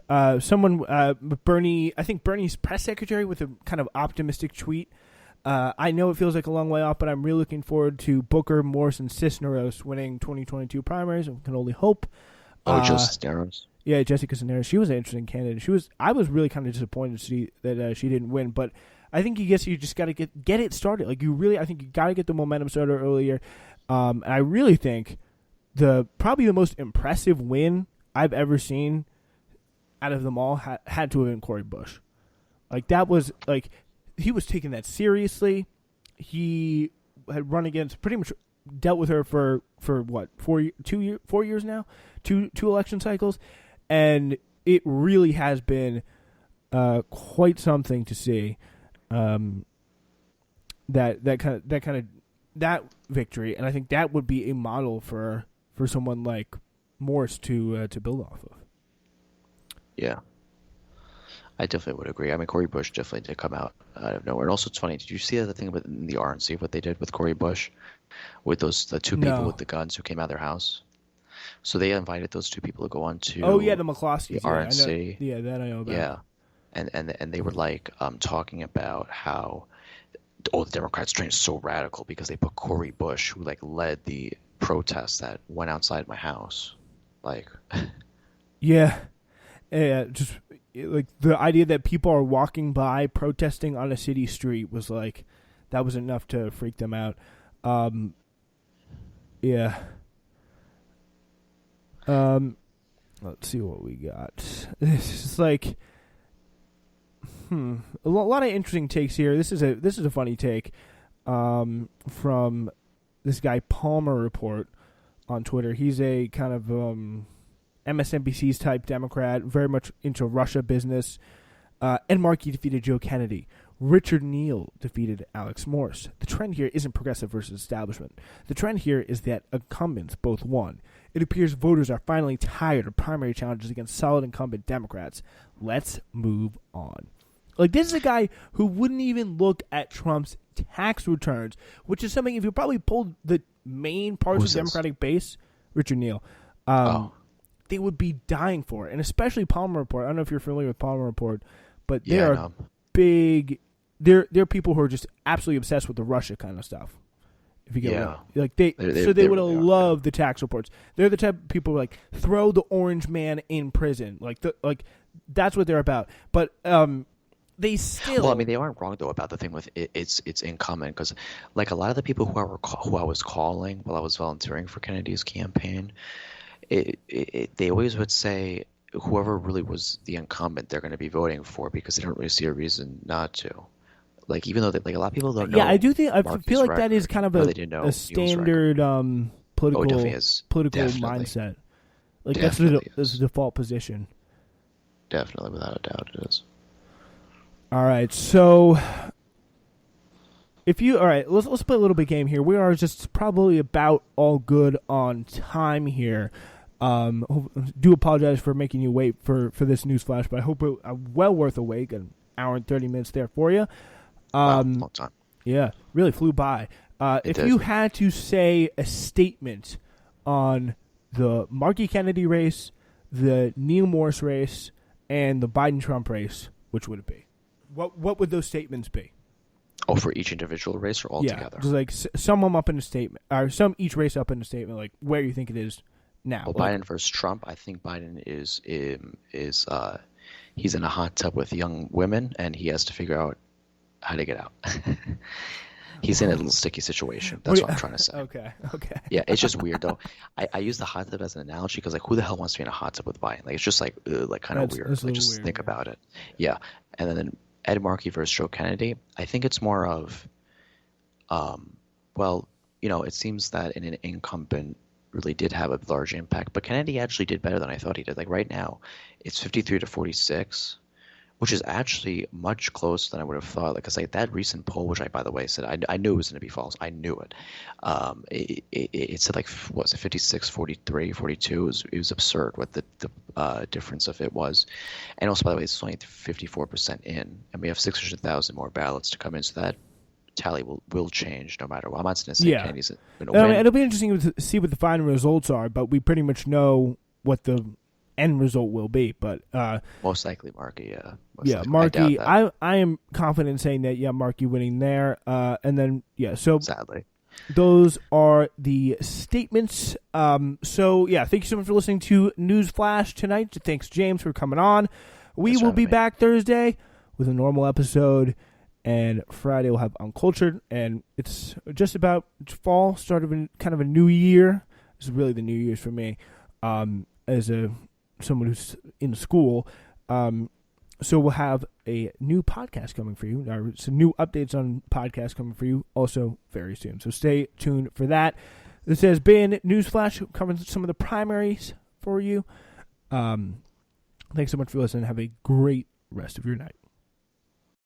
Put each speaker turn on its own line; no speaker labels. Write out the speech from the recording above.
Bernie, I think Bernie's press secretary with a kind of optimistic tweet. I know it feels like a long way off, but I'm really looking forward to Booker, Morris, and Cisneros winning 2022 primaries. We can only hope.
Cisneros.
Yeah, Jessica Cisneros. She was an interesting candidate. I was really kind of disappointed to see that she didn't win, but I think you just got to get it started. Like I think you got to get the momentum started earlier. And I really think probably the most impressive win I've ever seen out of them all had to have been Cori Bush. Like that was like he was taking that seriously. He had run against pretty much dealt with her for what 4 years now, two election cycles, and it really has been quite something to see. That victory, and I think that would be a model for someone like Morris to build off of.
Yeah, I definitely would agree. I mean, Cori Bush definitely did come out of nowhere. And also, it's funny. Did you see the thing with the RNC? What they did with Cori Bush, with the two people with the guns who came out of their house? So they invited those two people to go on to
the McCloskeys,
RNC.
Yeah, that I know about.
Yeah, and they were like talking about how the Democrats turned so radical because they put Cori Bush, who like led the protests that went outside my house, like.
Yeah, just like the idea that people are walking by protesting on a city street was like that was enough to freak them out. Yeah. Let's see what we got. This is like, a lot of interesting takes here. This is a funny take, from this guy Palmer Report on Twitter. He's a kind of MSNBC's type Democrat, very much into Russia business. Ed Markey defeated Joe Kennedy. Richard Neal defeated Alex Morse. The trend here isn't progressive versus establishment. The trend here is that incumbents both won. It appears voters are finally tired of primary challenges against solid incumbent Democrats. Let's move on. Like, this is a guy who wouldn't even look at Trump's tax returns, which is something, if you probably pulled the main parts of the Democratic base, Richard Neal, they would be dying for it. And especially Palmer Report. I don't know if you're familiar with Palmer Report, but they are big. They're people who are just absolutely obsessed with the Russia kind of stuff. If you get like they would have loved the tax reports. They're the type of people who like throw the orange man in prison. Like that's what they're about. But they still.
Well, I mean, they aren't wrong though about the thing with it's in common, because like a lot of the people who I was calling while I was volunteering for Kennedy's campaign, they always would say whoever really was the incumbent they're going to be voting for, because they don't really see a reason not to. Like, even though a lot of people don't know.
Yeah, I do think feel like that is kind of a standard political mindset. Like that's the default position.
Definitely, without a doubt, it is.
All right, so let's play a little bit game here. We are just probably about all good on time here. Do apologize for making you wait for this news flash, but I hope it well worth a wait. An hour and 30 minutes there for you.
Long time.
Yeah, really flew by. If you had to say a statement on the Markey Kennedy race, the Neal Morse race, and the Biden-Trump race, which would it be? What would those statements be?
Oh, for each individual race or all together?
Yeah, just like sum them up in a statement, or sum each race up in a statement, like where you think it is now.
Well, Biden versus Trump, I think Biden is he's in a hot tub with young women, and he has to figure out how to get out. He's in a little sticky situation. That's what I'm trying to say.
Okay.
Yeah, it's just weird though. I use the hot tub as an analogy because, like, who the hell wants to be in a hot tub with Biden? Like, it's just like kind of weird. Like, just think about it. Yeah, and then Ed Markey versus Joe Kennedy. I think it's more of, it seems that an incumbent really did have a large impact, but Kennedy actually did better than I thought he did. Like, right now, it's 53 to 46. Which is actually much closer than I would have thought. Like, because that recent poll, which I, by the way, said I knew it was going to be false. I knew it. It said, like, what was it, 56, 43, 42? It was absurd what the difference of it was. And also, by the way, it's only 54% in, and we have 600,000 more ballots to come in, so that tally will change no matter what. I'm not going to say Kennedy's going to win.
It'll be interesting to see what the final results are, but we pretty much know what the end result will be. But
Most likely Markey, yeah.
Markey.
I doubt
I am confident in saying that Markey winning there. And then so
that, sadly.
those are the statements. Thank you so much for listening to News Flash tonight. Thanks, James, for coming on. We
Thanks for
will be
having me.
back Thursday with a normal episode, and Friday we'll have Uncultured, and it's just about fall, start of kind of a new year. This is really the New Year's for me, as someone who's in school. So we'll have a new podcast coming for you. Some new updates on podcasts coming for you also very soon. So stay tuned for that. This has been Newsflash, covering some of the primaries for you. Thanks so much for listening. Have a great rest of your night.